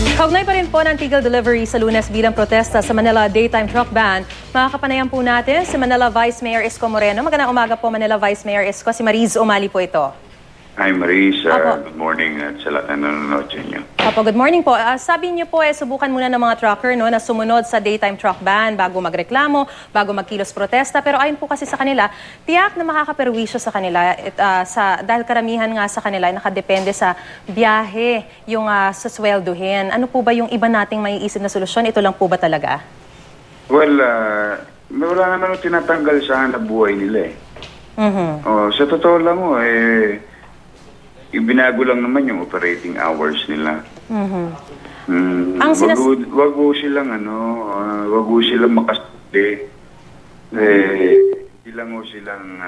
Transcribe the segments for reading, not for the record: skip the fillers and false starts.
Kaugnay pa rin po ng tigil delivery sa Lunes bilang protesta sa Manila Daytime Truck Ban. Makakapanayan po natin si Manila Vice Mayor Isko Moreno. Magandang umaga po, Manila Vice Mayor Isko. Si Mariz Umali po ito. Hi Mariz, good morning at sa lahat na nanonood sa inyo. Opo, good morning po. Sabi niyo po, subukan muna ng mga trucker na sumunod sa Daytime Truck Ban bago magreklamo, bago magkilos protesta. Pero ayon po kasi sa kanila, tiyak na makakaperwisyo sa kanila dahil karamihan nga sa kanila ay nakadepende sa biyahe, yung sa swelduhin. Ano po ba yung iba nating maiisip na solusyon? Ito lang po ba talaga? Well, wala naman tinatanggal sa hanap buhay nila sa totoo lang ibinago lang naman yung operating hours nila. Wag mo silang wag mo silang makasali. Hindi lang mo silang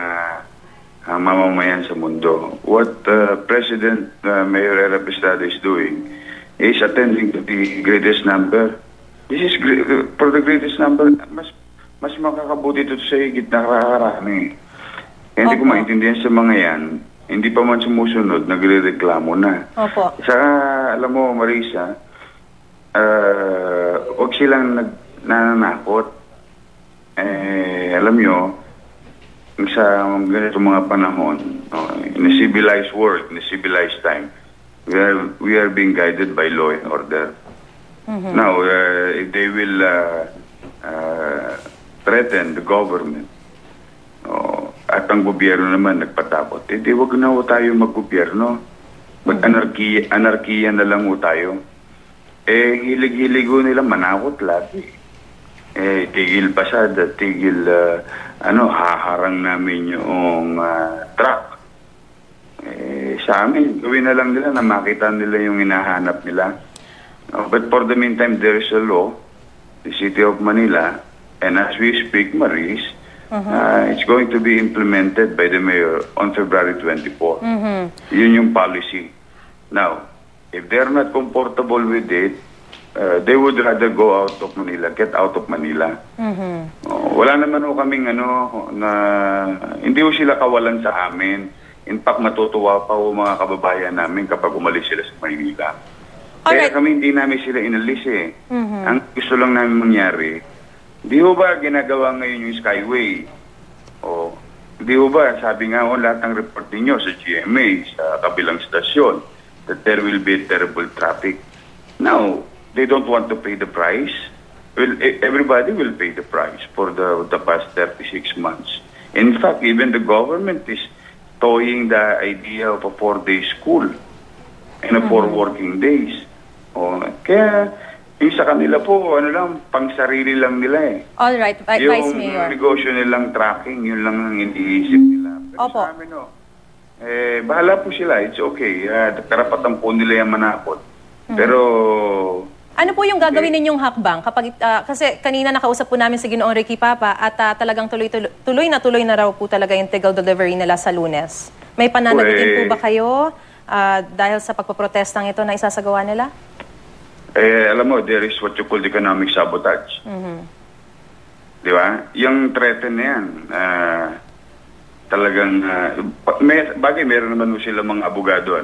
mamamayan sa mundo. What President Mayor Erap Estrada is doing is attending to the greatest number. This is for the greatest number. Mas makakabuti ito sa higit na kakarami. Hindi ko maintindihan sa mga yan. Hindi pa man sumusunod, nagre-reklamo na. Opo. Saka, alam mo, Marisa, huwag silang nananakot. Alam nyo, sa ganito mga panahon, in a civilized world, in a civilized time, we are being guided by law and order. Now, if they will threaten the government, at ang gobyerno naman nagpatakot, hindi wag na tayo mag-gobyerno. Mag-anarkiya na lang tayo. Hilig-hilig nila manakot lagi. Tigil pasada, tigil, haharang namin yung truck. Sa amin, gawin na lang nila na makita nila yung hinahanap nila. But for the meantime, there is a law, the City of Manila, and as we speak, Maris, it's going to be implemented by the mayor on February 24. Yun yung policy. Now, if they're not comfortable with it, they would rather go out of Manila, get out of Manila. Wala naman kaming na hindi ho sila kawalan sa amin. In fact, matutuwa pa ho mga kababayan namin kapag umalis sila sa Maynila. Kaya kami hindi namin sila inalis Ang gusto lang namin mangyari, di ho ba ginagawa ngayon yung Skyway? Di ho ba, sabi nga lahat ng report ninyo sa GMA, sa kabilang stasyon, that there will be terrible traffic. Now, they don't want to pay the price. Well, everybody will pay the price for the past 36 months. In fact, even the government is toying the idea of a 4-day school and a 4 working days. Kaya, yung sa kanila po, pang-sarili lang nila Alright, Vice Mayor. Yung negosyo nilang tracking, yun lang ang iniisip nila. Pero Opo. sa amin, bahala po sila. It's okay. Karapatan po nila yung manakot. Pero... Ano po yung gagawin ninyong hakbang? Kasi kanina nakausap po namin si Ginoong Ricky Papa at talagang tuloy na raw po talaga yung tigil delivery nila sa Lunes. May pananagutin po ba kayo dahil sa pagpaprotestang ito na isasagawa nila? Alam mo, there is what you call economic sabotage. Di ba? Yung threaten na yan, talagang, meron naman sila mga abogado,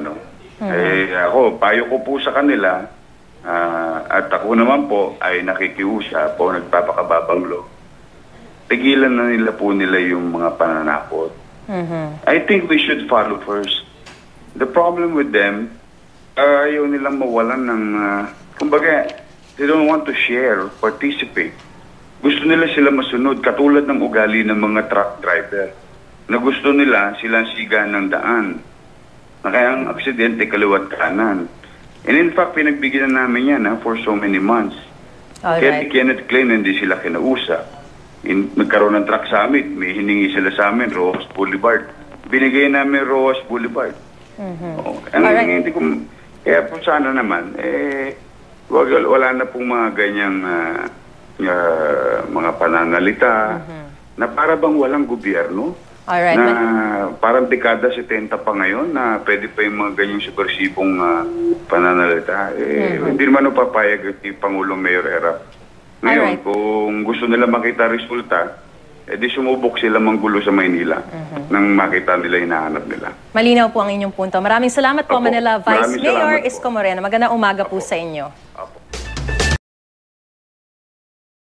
ako, payo ko po sa kanila, at ako naman po ay nakikiusap po, nagpapakababang law. Tigilan na nila po yung mga pananakot. I think we should follow first. The problem with them, ayaw nilang mawalan ng... kumbaga, they don't want to share, participate. Gusto nila sila masunod, katulad ng ugali ng mga truck driver, na gusto nila silang siga ng daan. Na kaya ang aksidente kaliwat kanan. And in fact, pinagbigyan na namin yan for so many months. Kaya Kenneth Klein, hindi sila kinausap. Nagkaroon ng truck summit, may hiningi sila sa amin, Rojas Boulevard. Binigay namin Rojas Boulevard. Kaya po sana naman, wala na pong mga ganyang mga pananalita na para bang walang gobyerno. Alright, na parang dekada 70 pa ngayon na pwede pa yung mga ganyang subversibong pananalita. Hindi naman papayag yung Pangulong Mayor Erap. Ngayon, kung gusto nila makita resulta, di sumubok sila manggulo sa Maynila nang makita nila yung hinahanap nila. Malinaw po ang inyong punto. Maraming salamat po, Opo. Manila Vice Maraming salamat Mayor po. Isko Moreno. Magandang umaga po sa inyo. Opo.